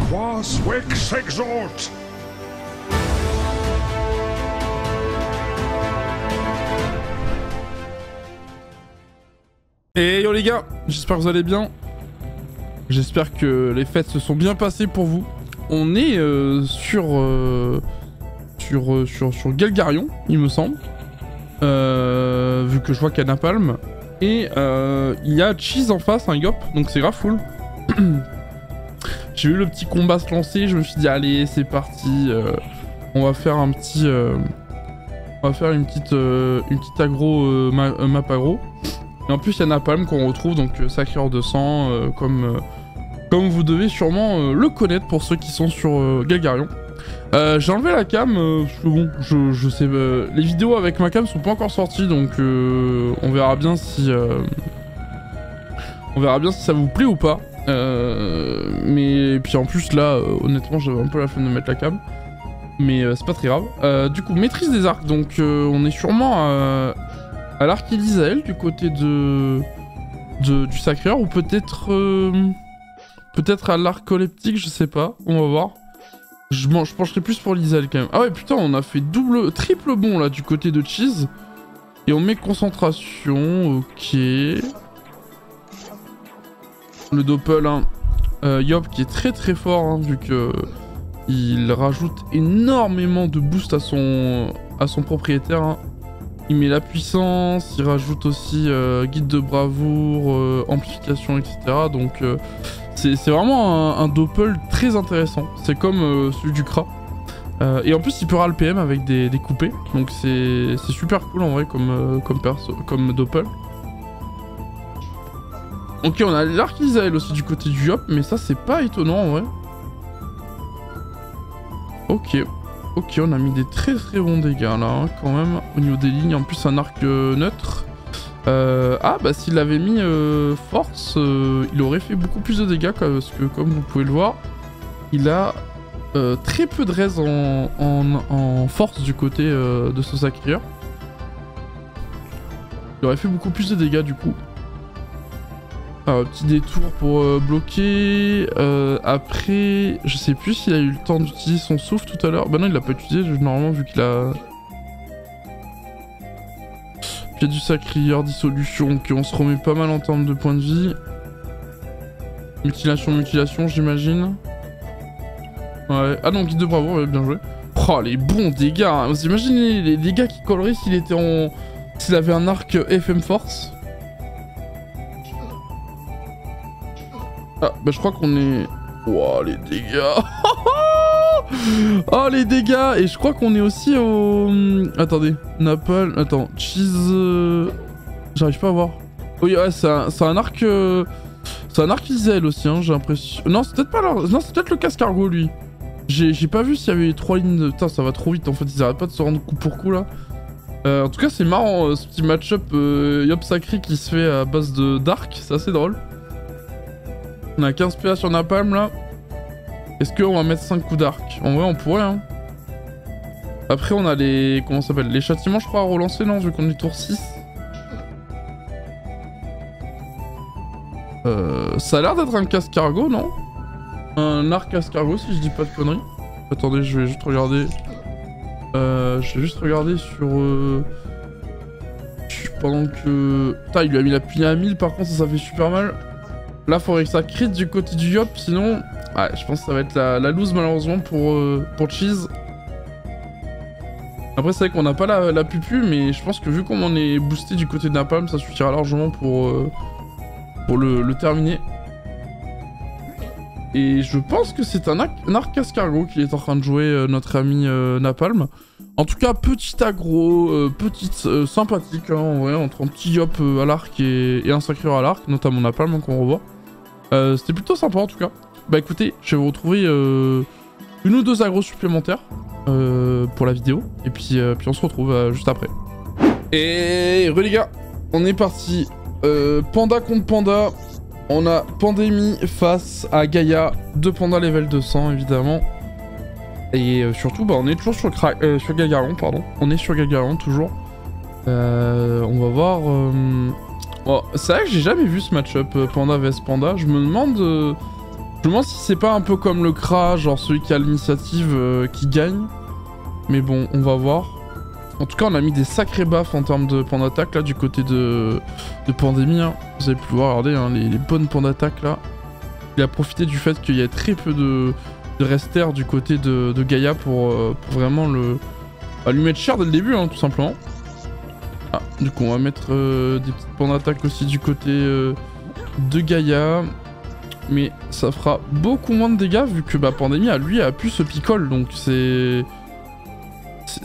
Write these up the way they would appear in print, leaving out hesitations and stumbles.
Quas Vix exort! Et yo les gars, j'espère que vous allez bien. J'espère que les fêtes se sont bien passées pour vous. On est sur Galgarion, il me semble. Vu que je vois qu'il y a Napalm. Et il y a Cheese en face, un Yop, donc c'est grave cool. J'ai vu le petit combat se lancer, je me suis dit allez c'est parti. On va faire un petit... on va faire une petite aggro, map aggro. Et en plus il y a Napalm qu'on retrouve, donc sacreur de sang, comme vous devez sûrement le connaître pour ceux qui sont sur Galgarion. J'ai enlevé la cam, parce que bon, je sais, les vidéos avec ma cam sont pas encore sorties, donc on verra bien si ça vous plaît ou pas. Mais puis en plus là, honnêtement, j'avais un peu la flemme de mettre la cam, mais c'est pas très grave. Du coup, maîtrise des arcs, donc on est sûrement à l'arc Elisael du côté du Sacreur, ou peut-être à l'arc Coleptique, je sais pas, on va voir. Je pencherai plus pour Elisael quand même. Ah ouais, putain, on a fait triple bond là du côté de Cheese. Et on met concentration, ok. Le Doppel, hein. Yop qui est très très fort, hein, vu que il rajoute énormément de boost à son propriétaire, hein. Il met la puissance, il rajoute aussi guide de bravoure, amplification, etc. Donc c'est vraiment un Doppel très intéressant. C'est comme celui du Kra. Et en plus il peut ras le PM avec des coupés. Donc c'est super cool en vrai comme Doppel. Ok, on a l'arc Elisael aussi du côté du Yop, mais ça c'est pas étonnant en vrai. Ok, on a mis des très très bons dégâts là, hein, quand même, au niveau des lignes. En plus un arc neutre. Ah bah s'il avait mis force, il aurait fait beaucoup plus de dégâts, parce que comme vous pouvez le voir, il a très peu de raise en force du côté de ce sacrieur. Il aurait fait beaucoup plus de dégâts du coup. Alors, petit détour pour bloquer. Après, je sais plus s'il a eu le temps d'utiliser son souffle tout à l'heure. Bah non, il l'a pas utilisé normalement vu qu'il a... Pied du sacrieur, dissolution, ok, on se remet pas mal en termes de points de vie. Mutilation, j'imagine. Ouais. Ah non, guide de bravoure, ouais, bien joué. Oh, les bons dégâts, hein. Vous imaginez les dégâts qu'il collerait s'il était en... S'il avait un arc FM Force. Ah, bah je crois qu'on est... Wow, les dégâts. Oh, les dégâts. Et je crois qu'on est aussi au... Attendez, Napalm... Attends, Cheese... J'arrive pas à voir. Oui, ouais, c'est un arc... C'est un arc Elisael aussi, hein, j'ai l'impression... Non, c'est peut-être pas là... Non, c'est peut-être le cascargo, lui. J'ai pas vu s'il y avait les 3 lignes de... Putain, ça va trop vite, en fait, ils arrêtent pas de se rendre coup pour coup, là. En tout cas, c'est marrant, ce petit match-up Yop Sacré qui se fait à base d'arc, c'est assez drôle. On a 15 PA sur Napalm là. Est-ce qu'on va mettre 5 coups d'arc? En vrai on pourrait, hein. Après on a les... Comment ça s'appelle? Les châtiments je crois à relancer, non? Vu qu'on est tour 6. Ça a l'air d'être un cascargo, non? Un arc cascargo si je dis pas de conneries. Attendez, je vais juste regarder. Je vais juste regarder sur... Pendant que... Putain, il lui a mis la punition à 1000, par contre ça fait super mal. Là, faudrait que ça crit du côté du Yop, sinon... Ouais, je pense que ça va être la loose, malheureusement, pour Cheese. Après, c'est vrai qu'on n'a pas la pupu, mais je pense que vu qu'on en est boosté du côté de Napalm, ça suffira largement pour le terminer. Et je pense que c'est un arc cascargo qui est en train de jouer notre ami Napalm. En tout cas, petit aggro, petite sympathique, hein, en vrai, entre un petit Yop à l'arc et un sacreur à l'arc, notamment Napalm, hein, qu'on revoit. C'était plutôt sympa en tout cas. Bah écoutez, je vais vous retrouver une ou deux agros supplémentaires pour la vidéo. Et puis on se retrouve juste après. Et les gars, on est parti. Panda contre Panda. On a Pandémie face à Gaïa. 2 pandas level 200 évidemment. Et surtout, bah, on est toujours sur Galgarion, pardon. On est sur Galgarion toujours. On va voir... Oh, c'est vrai que j'ai jamais vu ce match-up Panda vs Panda. Je me demande Je me demande si c'est pas un peu comme le Kra, genre celui qui a l'initiative qui gagne. Mais bon, on va voir. En tout cas, on a mis des sacrés baffes en termes de points d'attaque là du côté de Pandémie. Hein. Vous avez pu voir, regardez, hein, les bonnes points d'attaque là. Il a profité du fait qu'il y a très peu de resters du côté de Gaïa pour vraiment lui mettre cher dès le début, hein, tout simplement. Ah, du coup, on va mettre des petites points d'attaque aussi du côté de Gaïa. Mais ça fera beaucoup moins de dégâts vu que Pandémie, lui, a pu se picole. Donc c'est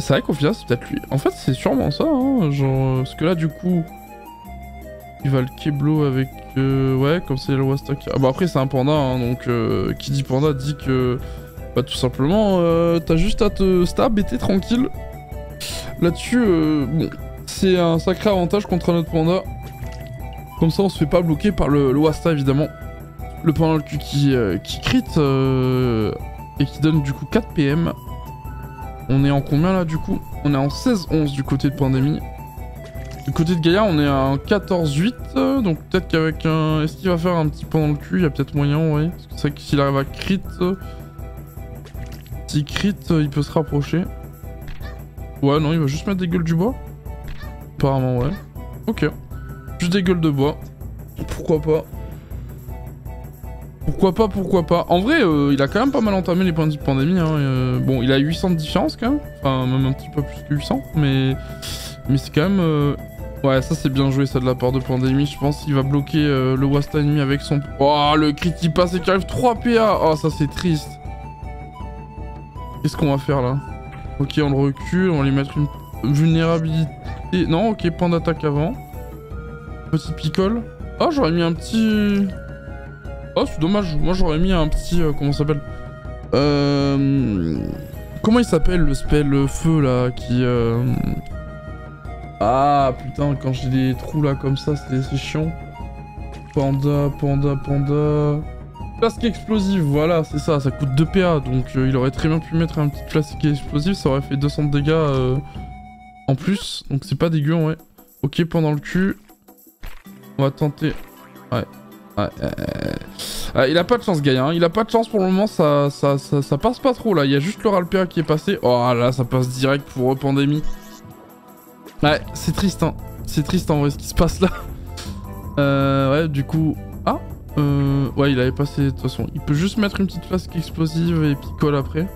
vrai qu'au final, c'est peut-être lui. En fait, c'est sûrement ça. Hein, genre, parce que là, du coup, il va le Keblo avec... ouais, comme c'est le Wastak. Ah bah après, c'est un panda. Hein, donc, qui dit panda dit que... Bah tout simplement, t'as juste à te stab et t'es tranquille. Là-dessus, bon, c'est un sacré avantage contre notre panda. Comme ça, on se fait pas bloquer par le Wasta, évidemment. Le panda qui crit et qui donne du coup 4 PM. On est en combien là du coup? On est en 16-11 du côté de Pandémie. Du côté de Gaïa, on est à un 14-8. Donc peut-être qu'avec un... Est-ce qu'il va faire un petit point dans le cul? Il y a peut-être moyen, ouais. Parce que c'est vrai que s'il arrive à crit... S'il crit, il peut se rapprocher. Ouais, non, il va juste mettre des gueules du bois. Apparemment, ouais. Ok. Juste des gueules de bois. Pourquoi pas? Pourquoi pas. En vrai, il a quand même pas mal entamé les points de Pandémie. Hein. Bon, il a 800 de différence quand même. Enfin, même un petit peu plus que 800. Mais c'est quand même... Ouais, ça c'est bien joué ça de la part de Pandémie. Je pense qu'il va bloquer le Wasta ennemi avec son... Oh, le crit qui passe et qui arrive 3 PA. Oh, ça c'est triste. Qu'est-ce qu'on va faire là? Ok, on le recule. On va lui mettre une vulnérabilité. Non, ok, point d'attaque avant. Petit picole. Oh, j'aurais mis un petit... Oh, c'est dommage. Moi, j'aurais mis un petit... comment ça s'appelle? Comment il s'appelle le spell feu, là, qui... Ah, putain, quand j'ai des trous, là, comme ça, c'est chiant. Panda... Flasque explosive, voilà, c'est ça. Ça coûte 2 PA, donc il aurait très bien pu mettre un petit flasque explosif. Ça aurait fait 200 de dégâts en plus. Donc c'est pas dégueu, ouais. Ok, point dans le cul. On va tenter... Ouais. Il a pas de chance, Gaïa. Hein. Il a pas de chance pour le moment, ça passe pas trop là. Il y a juste le Ralpéa qui est passé. Oh là, ça passe direct pour Pandémie. Ouais, c'est triste, hein. C'est triste en vrai ce qui se passe là. Ouais, du coup. Ah ouais, il avait passé de toute façon. Il peut juste mettre une petite flasque explosive et picole après.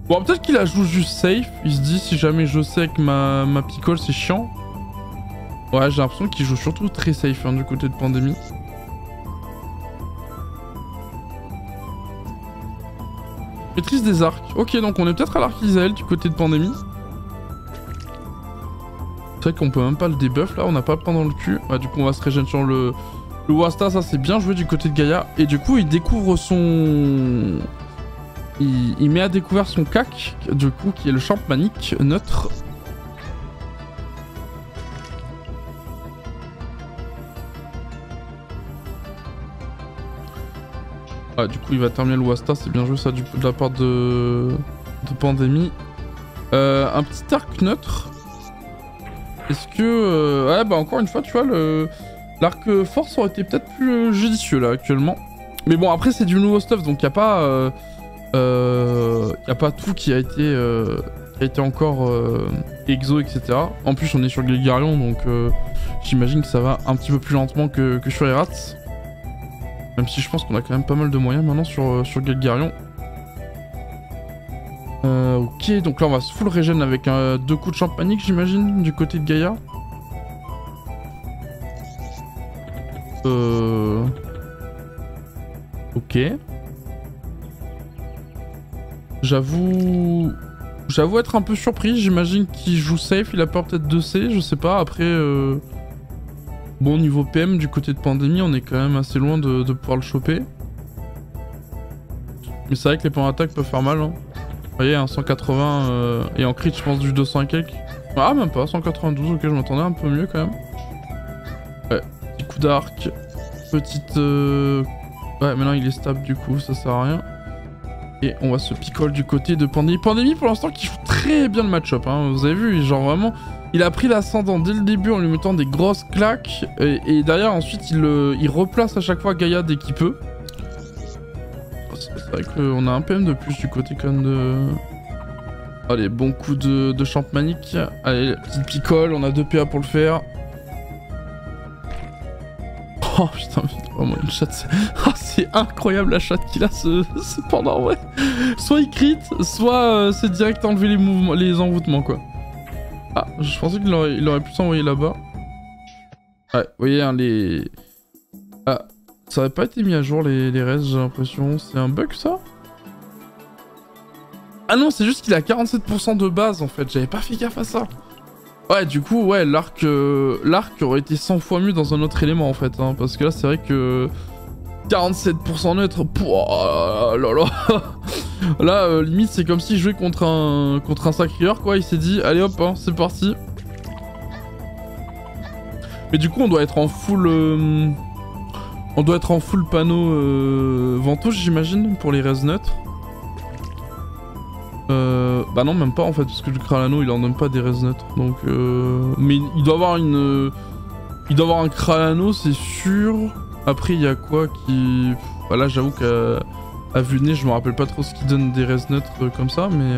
Bon, peut-être qu'il la joue juste safe. Il se dit si jamais je sais que ma picole c'est chiant. Ouais, j'ai l'impression qu'il joue surtout très safe hein, du côté de Pandémie. Maîtrise des arcs. Ok, donc on est peut-être à l'arc Isaël du côté de Pandémie. C'est vrai qu'on peut même pas le debuff là, on n'a pas le point dans le cul. Ouais, du coup on va se régénérer sur le Wasta, ça c'est bien joué du côté de Gaïa. Et du coup il découvre son... Il met à découvert son cac, du coup qui est le champ manique neutre. Ouais, du coup il va terminer le Wasta, c'est bien joué ça du coup de la part de Pandémie. Un petit arc neutre. Est-ce que... ouais bah encore une fois tu vois l'arc force aurait été peut-être plus judicieux là actuellement. Mais bon après c'est du nouveau stuff donc y a pas tout qui a été encore exo etc. En plus on est sur Galgarion donc j'imagine que ça va un petit peu plus lentement que sur Erats. Même si je pense qu'on a quand même pas mal de moyens maintenant sur Galgarion. Ok, donc là on va se full régène avec 2 coups de champ panique j'imagine, du côté de Gaïa. Ok. J'avoue être un peu surpris, j'imagine qu'il joue safe, il a peur peut-être de C, je sais pas, après... Bon, niveau PM, du côté de Pandémie, on est quand même assez loin de pouvoir le choper. Mais c'est vrai que les points d'attaque peuvent faire mal. Hein. Vous voyez, un 180 et en crit, je pense du 200 et quelques. Ah, même pas, 192, ok, je m'attendais un peu mieux quand même. Ouais, petit coup d'arc. Petite... Ouais, maintenant il est stable du coup, ça sert à rien. Et on va se picole du côté de Pandémie. Pandémie, pour l'instant, qui joue très bien le match-up. Hein. Vous avez vu, genre vraiment... Il a pris l'ascendant dès le début en lui mettant des grosses claques. Et derrière, ensuite, il replace à chaque fois Gaïa dès qu'il peut. C'est vrai qu'on a un PM de plus du côté quand même de... Allez, bon coup de champmanique. Allez, petite picole, on a 2 PA pour le faire. Oh putain, vraiment une chatte, c'est incroyable la chatte qu'il a ce pendant, ouais. Soit il crit, soit c'est direct enlever les mouvements, les envoûtements quoi. Ah, je pensais qu'il aurait pu s'envoyer là-bas. Ouais, vous voyez hein, les... Ah, ça aurait pas été mis à jour les restes, j'ai l'impression. C'est un bug ça? Ah non, c'est juste qu'il a 47% de base en fait, j'avais pas fait gaffe à ça. Ouais, du coup, ouais, l'arc aurait été 100 fois mieux dans un autre élément en fait, hein, parce que là, c'est vrai que 47% neutre, pouah, là là. Là, limite, c'est comme s'il jouait contre un sacrieur, quoi. Il s'est dit, allez hop, hein, c'est parti. Mais du coup, on doit être en full, panneau ventouche, j'imagine, pour les res neutres. Bah non, même pas en fait, parce que le Kralano il en donne pas des res neutres. Donc mais il doit avoir une... Il doit avoir un Kralano, c'est sûr. Après il y a quoi qui... Bah là j'avoue qu'à vue de nez je me rappelle pas trop ce qui donne des res neutres comme ça, mais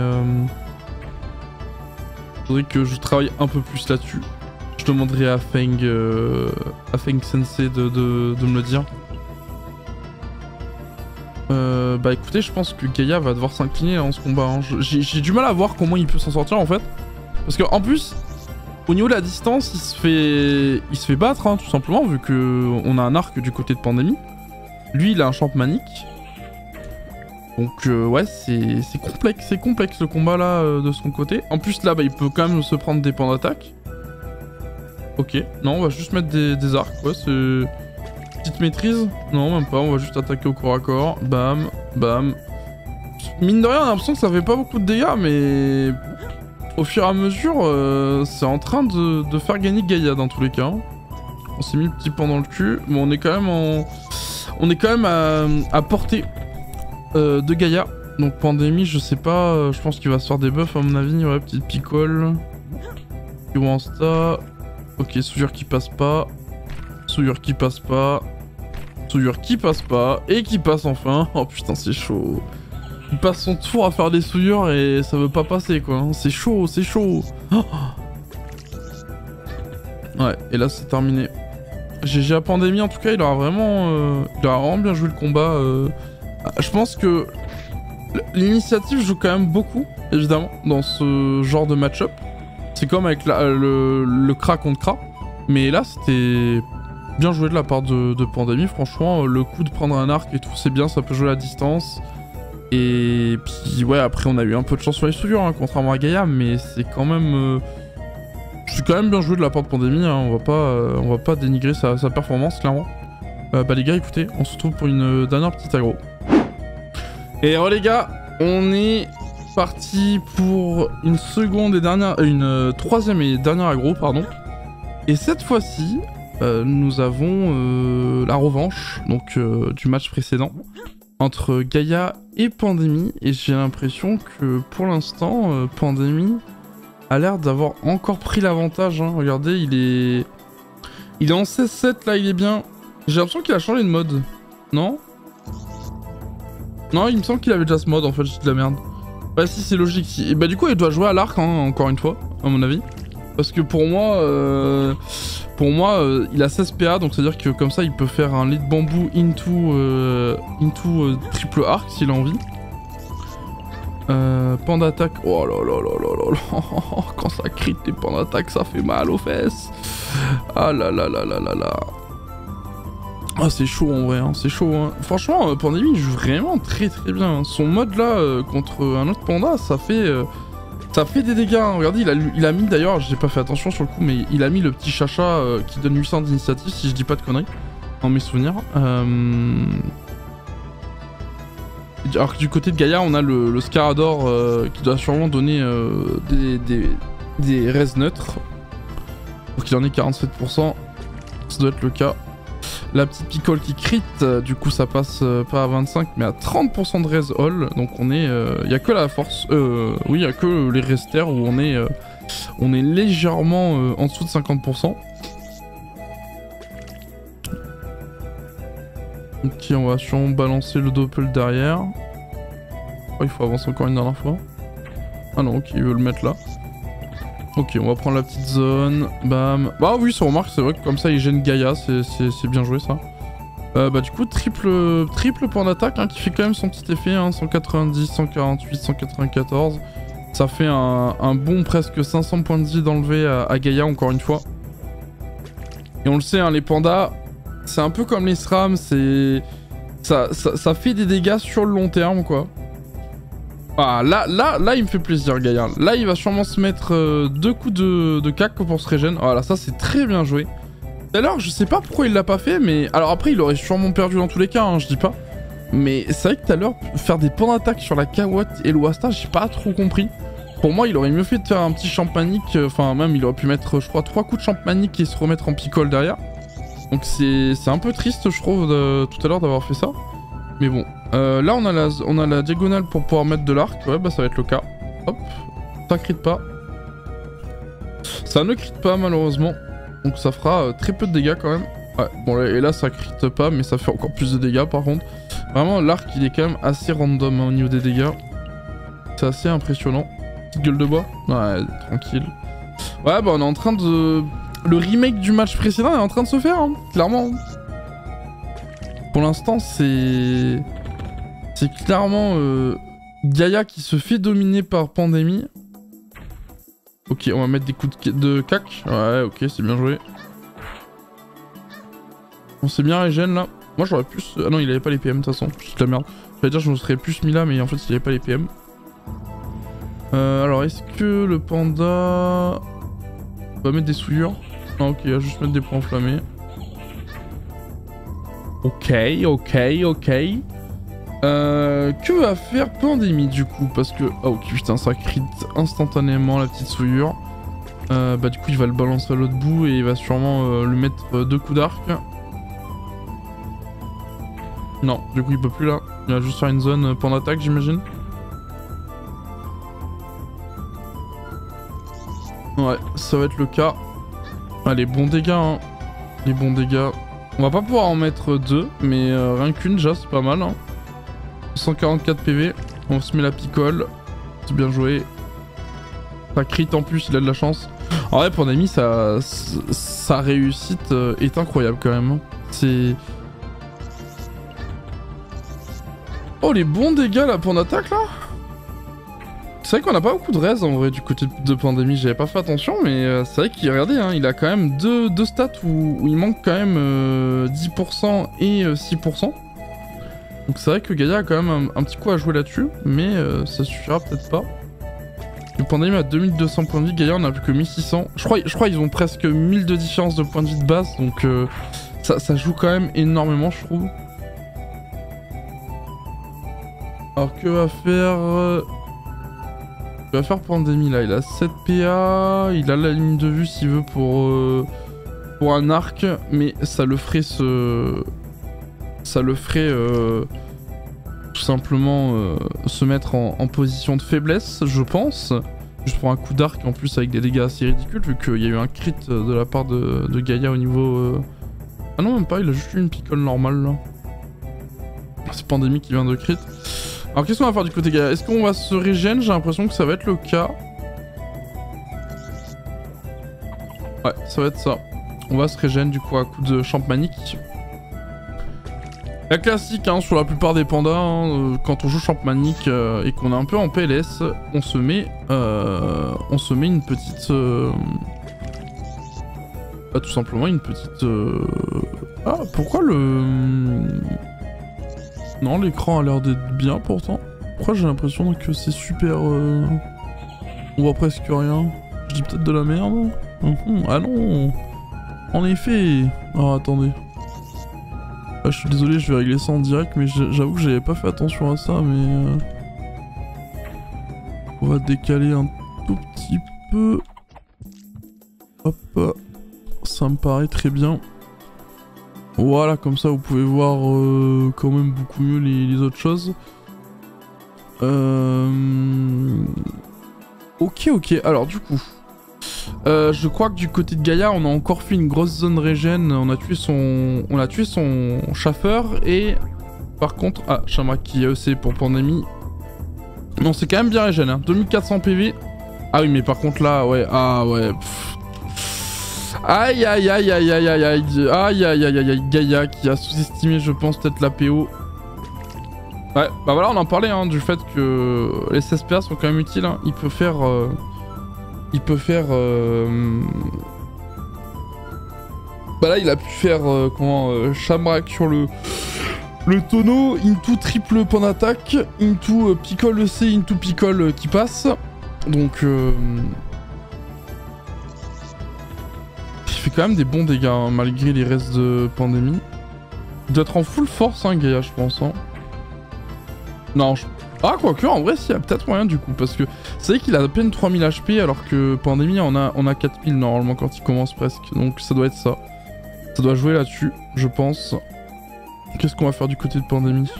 faudrait que je travaille un peu plus là-dessus. Je demanderai à Feng Sensei de me le dire. Bah écoutez, je pense que Gaïa va devoir s'incliner dans ce combat. Hein. J'ai du mal à voir comment il peut s'en sortir en fait. Parce qu'en plus, au niveau de la distance, il se fait battre hein, tout simplement, vu qu'on a un arc du côté de Pandémie. Lui, il a un champmanique. Donc ouais, c'est complexe le combat là de son côté. En plus là, bah, il peut quand même se prendre des points d'attaque. Ok, non, on va juste mettre des arcs, ouais, c'est... Petite maîtrise? Non, même pas, on va juste attaquer au corps à corps. Bam, bam. Mine de rien, on a l'impression que ça fait pas beaucoup de dégâts, mais... Au fur et à mesure, c'est en train de faire gagner Gaïa dans tous les cas. On s'est mis le petit pan dans le cul. Bon, on est quand même à portée de Gaïa. Donc Pandémie, je sais pas, je pense qu'il va se faire des buffs à mon avis. Ouais, petite picole. Ou insta. Ok, souillure qui passe pas. Souillure qui passe pas. Souillure qui passe pas. Et qui passe enfin. Oh putain, c'est chaud. Il passe son tour à faire des souillures et ça veut pas passer quoi. C'est chaud, c'est chaud. Oh. Ouais, et là c'est terminé. GG à Pandémie, en tout cas, il aura vraiment bien joué le combat. Je pense que l'initiative joue quand même beaucoup, évidemment, dans ce genre de match-up. C'est comme avec le Kra contre Kra. Mais là, c'était bien joué de la part de Pandémie. Franchement, le coup de prendre un arc et tout, c'est bien, ça peut jouer à distance. Et puis, ouais, après, on a eu un peu de chance sur les souillures, hein, contrairement à Gaïa, mais c'est quand même... c'est quand même bien joué de la part de Pandémie, hein, on va pas dénigrer sa performance, clairement. Bah les gars, écoutez, on se retrouve pour une dernière petite aggro. Et alors les gars, on est parti pour une troisième et dernière aggro, pardon. Et cette fois-ci, nous avons la revanche donc du match précédent entre Gaïa et Pandémie. Et j'ai l'impression que pour l'instant, Pandémie a l'air d'avoir encore pris l'avantage. Hein. Regardez, il est en 16-7 là, il est bien. J'ai l'impression qu'il a changé de mode. Non? Non, il me semble qu'il avait déjà ce mode en fait, je dis de la merde. Bah si, c'est logique. Et bah du coup, il doit jouer à l'arc, hein, encore une fois, à mon avis. Parce que pour moi, il a 16 PA, donc c'est-à-dire que comme ça, il peut faire un lead bambou into triple arc s'il a envie. Pan d'attaque. Oh là là là là là là. Quand ça crit les pans d'attaque, ça fait mal aux fesses. Ah là là là là là là. Ah c'est chaud en vrai, hein, c'est chaud. Hein. Franchement, Pandémie joue vraiment très très bien. Son mode là contre un autre panda, ça fait des dégâts. Hein. Regardez, il a mis d'ailleurs, j'ai pas fait attention sur le coup, mais il a mis le petit chacha qui donne 800 d'initiative, si je dis pas de conneries, dans mes souvenirs. Alors que du côté de Gaïa, on a le Scarador qui doit sûrement donner des res neutres. Donc il en est 47%, ça doit être le cas. La petite picole qui crit, du coup ça passe pas à 25 mais à 30% de res all. Donc on est, y a que la force, oui y a que les resters où on est légèrement en dessous de 50%. Ok, on va sûrement balancer le doppel derrière. Oh, il faut avancer encore une dernière fois. Ah non, ok, il veut le mettre là. Ok, on va prendre la petite zone. Bam. Bah oui, ça remarque, c'est vrai que comme ça, il gêne Gaïa. C'est bien joué, ça. Bah du coup, triple point d'attaque, hein, qui fait quand même son petit effet. Hein, 190, 148, 194. Ça fait un bon presque 500 points de vie d'enlever à Gaïa, encore une fois. Et on le sait, hein, les pandas, c'est un peu comme les SRAM. Ça fait des dégâts sur le long terme, quoi. Ah, là, il me fait plaisir, Gaïa. Là, il va sûrement se mettre 2 coups de cac pour se régène. Voilà, ça, c'est très bien joué. D'ailleurs, je sais pas pourquoi il l'a pas fait, mais... Alors après, il aurait sûrement perdu dans tous les cas, hein, je dis pas. Mais c'est vrai que tout à l'heure, faire des points d'attaque sur la Kawatt et l'Oasta, j'ai pas trop compris. Pour moi, il aurait mieux fait de faire un petit champanique. Enfin, même, il aurait pu mettre, je crois, 3 coups de champanique et se remettre en picole derrière. Donc c'est un peu triste, je trouve, tout à l'heure d'avoir fait ça. Mais bon. Là, on a la diagonale pour pouvoir mettre de l'arc. Ouais, bah ça va être le cas. Hop. Ça crit pas. Ça ne crit pas, malheureusement. Donc ça fera très peu de dégâts quand même. Ouais, bon, et là, ça crit pas, mais ça fait encore plus de dégâts, par contre. Vraiment, l'arc, il est quand même assez random, hein, au niveau des dégâts. C'est assez impressionnant. Petite gueule de bois. Ouais, tranquille. Ouais, bah on est en train de... Le remake du match précédent est en train de se faire, hein, clairement. Pour l'instant, c'est clairement Gaïa qui se fait dominer par Pandémie. Ok, on va mettre des coups de cac. Ouais, ok, c'est bien joué. On s'est bien régène là. Moi j'aurais plus... Ah non, il avait pas les PM de toute façon. C'est de la merde. J'allais dire je me serais plus mis là, mais en fait il avait pas les PM. Alors est-ce que le panda... On va mettre des souillures. Ah ok, il va juste mettre des points enflammés. Ok. Que va faire Pandémie du coup? Parce que... Oh ok, putain, ça crit instantanément la petite souillure. Bah du coup il va le balancer à l'autre bout et il va sûrement lui mettre 2 coups d'arc. Non, du coup il peut plus là. Il va juste faire une zone point d'attaque, j'imagine. Ouais, ça va être le cas. Allez, bons dégâts, hein. Les bons dégâts. On va pas pouvoir en mettre 2, mais rien qu'une déjà, c'est pas mal. Hein. 144 PV, on se met la picole. C'est bien joué. Ça crit en plus, il a de la chance. En vrai, Pandémie, sa réussite est incroyable quand même. C'est... Oh, les bons dégâts là pour d'attaque là. C'est vrai qu'on a pas beaucoup de res en vrai du côté de Pandémie, j'avais pas fait attention, mais c'est vrai qu'il, regardez, hein, il a quand même deux stats où il manque quand même 10% et 6%. Donc c'est vrai que Gaïa a quand même un petit coup à jouer là-dessus, mais ça suffira peut-être pas. Le Pandémie a 2200 points de vie, Gaïa on a plus que 1600. Je crois qu'ils ont presque 1000 de différence de points de vie de base, donc ça joue quand même énormément je trouve. Alors que va faire... Il va faire Pandémie là, il a 7 PA, il a la ligne de vue s'il veut pour un arc, mais ça le ferait tout simplement se mettre en position de faiblesse, je pense. Juste pour un coup d'arc en plus avec des dégâts assez ridicules, vu qu'il y a eu un crit de la part de Gaïa au niveau... Ah non, même pas, il a juste eu une picole normale là. C'est Pandémie qui vient de crit. Alors qu'est-ce qu'on va faire du côté Gaïa? Est-ce qu'on va se régène? J'ai l'impression que ça va être le cas. Ouais, ça va être ça. On va se régène du coup à coup de champmanique. La classique hein, sur la plupart des pandas, hein, quand on joue champmanique et qu'on est un peu en PLS, on se met une petite... Bah, tout simplement une petite... Ah, pourquoi le... Non, l'écran a l'air d'être bien pourtant. Pourquoi j'ai l'impression que c'est super... On voit presque rien. Je dis peut-être de la merde. Ah non. En effet. Ah, attendez. Ah, je suis désolé, je vais régler ça en direct, mais j'avoue que j'avais pas fait attention à ça, mais... On va décaler un tout petit peu. Hop. Ça me paraît très bien. Voilà, comme ça vous pouvez voir quand même beaucoup mieux les autres choses. Ok, alors du coup... Je crois que du côté de Gaïa, on a encore fait une grosse zone régène. On a tué son chaffeur et par contre, Shamrock qui est EC pour Pandémie. Non, c'est quand même bien régène, hein. 2400 PV. Ah oui, mais par contre là, ouais, Aïe aïe aïe aïe aïe aïe aïe aïe aïe aïe aïe Gaïa qui a sous-estimé, je pense, peut-être la PO. Ouais, bah voilà, on en parlait hein, du fait que les SPA sont quand même utiles. Hein. Il peut faire. Bah là, il a pu faire Shamrock sur le tonneau, into triple point d'attaque, into pickle EC, into pickle qui passe. Donc. Il fait quand même des bons dégâts hein, malgré les restes de Pandémie. Il doit être en full force, hein, Gaïa, je pense. Hein. Non, ah, quoique, en vrai, s'il y a peut-être moyen du coup. Parce que c'est vrai qu'il a à peine 3000 HP alors que Pandémie, on a 4000 normalement quand il commence presque. Donc ça doit être ça. Ça doit jouer là-dessus, je pense. Qu'est-ce qu'on va faire du côté de Pandémie?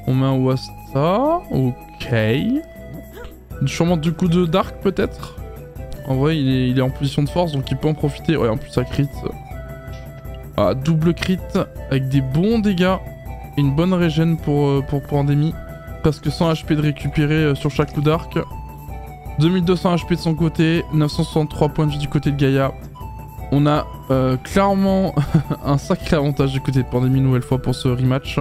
On met un Wasta. Ok. Sûrement du coup de Dark peut-être. En vrai, il est en position de force donc il peut en profiter. Ouais, en plus ça crit. Ah, double crit avec des bons dégâts. Et une bonne régène pour Pandémie. Presque 100 HP de récupérer sur chaque coup d'arc. 2200 HP de son côté. 963 points de vie du côté de Gaïa. On a clairement un sacré avantage du côté de Pandémie une nouvelle fois pour ce rematch.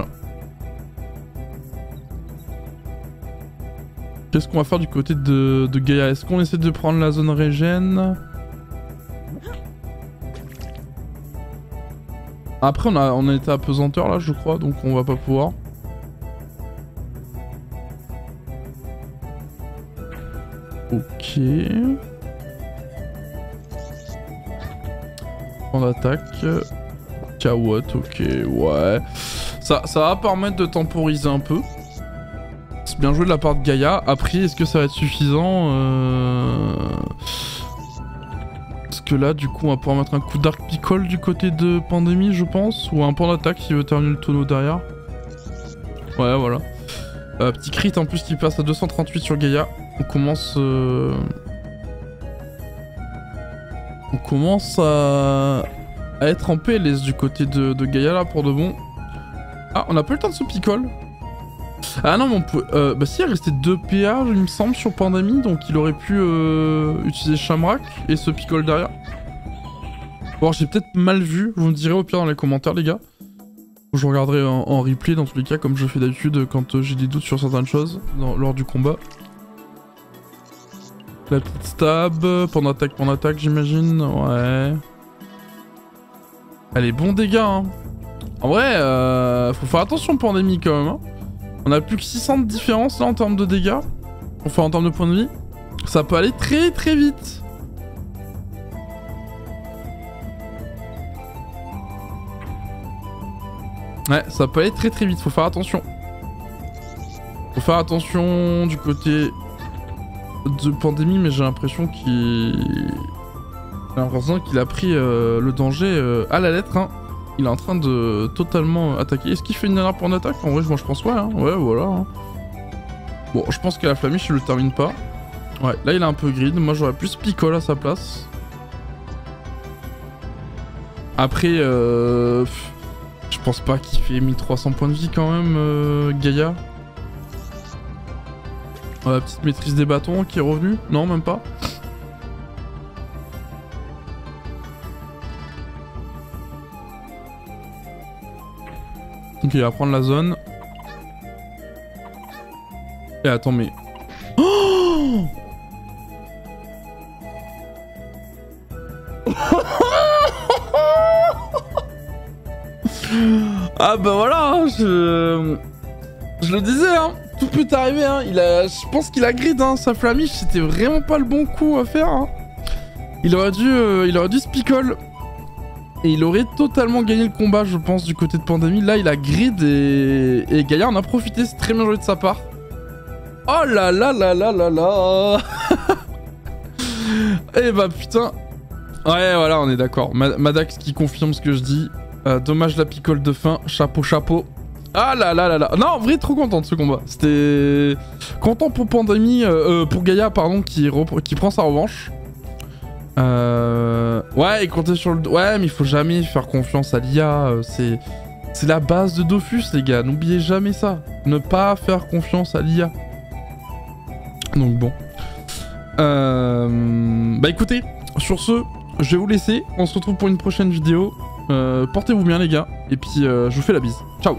Qu'est-ce qu'on va faire du côté de Gaïa? Est-ce qu'on essaie de prendre la zone régène? Après on a été à pesanteur là je crois, donc on va pas pouvoir. Ok. Point d'attaque. Kawot, ok, ouais. Ça va permettre de temporiser un peu. C'est bien joué de la part de Gaïa. Après, est-ce que ça va être suffisant Parce que là, du coup, on va pouvoir mettre un coup d'arc pickle du côté de Pandémie, je pense. Ou un point d'attaque s'il veut terminer le tonneau derrière. Ouais, voilà. Petit crit en plus qui passe à 238 sur Gaïa. On commence à être en PLS du côté de Gaïa là pour de bon. Ah, on a pas eu le temps de se pickle. Ah non, mais on peut... bah si, il restait 2 PA, il me semble, sur Pandémie, donc il aurait pu utiliser Shamrock et se pickle derrière. Bon, j'ai peut-être mal vu, vous me direz au pire dans les commentaires, les gars. Je regarderai en replay dans tous les cas, comme je fais d'habitude quand j'ai des doutes sur certaines choses lors du combat. La petite stab, point d'attaque, j'imagine, ouais. Allez, bons dégâts, hein. En vrai, faut faire attention Pandémie quand même, hein. On a plus que 600 de différence là en termes de dégâts. Enfin en termes de points de vie. Ça peut aller très très vite. Ouais, ça peut aller très très vite, faut faire attention. Faut faire attention du côté de Pandémie, mais j'ai l'impression qu'il a pris le danger à la lettre, hein. Il est en train de totalement attaquer. Est-ce qu'il fait une dernière point d'attaque? En vrai, moi je pense ouais, hein. Ouais, voilà. Hein. Bon, je pense qu'à la flamiche, il le termine pas. Ouais, là il a un peu grid. Moi j'aurais plus pickle à sa place. Après, je pense pas qu'il fait 1300 points de vie quand même, Gaïa. Petite maîtrise des bâtons qui est revenue. Non, même pas. Ok, il va prendre la zone. Et attends, mais... Oh ah bah voilà, je le disais, hein. Tout peut arriver, hein. Je pense qu'il a grid, hein. Sa flamiche, c'était vraiment pas le bon coup à faire, hein. Il aurait dû se pickle. Et il aurait totalement gagné le combat, je pense, du côté de Pandémie. Là, il a grid et Gaïa en a profité. C'est très bien joué de sa part. Oh là là là là là là. Eh bah putain. Ouais, voilà, on est d'accord. Madax qui confirme ce que je dis. Dommage la picole de fin. Chapeau, chapeau. Ah là là là là. Non, en vrai, trop content de ce combat. C'était... Content pour Pandémie... pour Gaïa, pardon, qui prend sa revanche. Ouais, et compter sur le... Ouais, mais il faut jamais faire confiance à l'IA. C'est la base de Dofus, les gars. N'oubliez jamais ça. Ne pas faire confiance à l'IA. Donc bon. Bah écoutez, sur ce, je vais vous laisser. On se retrouve pour une prochaine vidéo. Portez-vous bien, les gars. Et puis, je vous fais la bise. Ciao.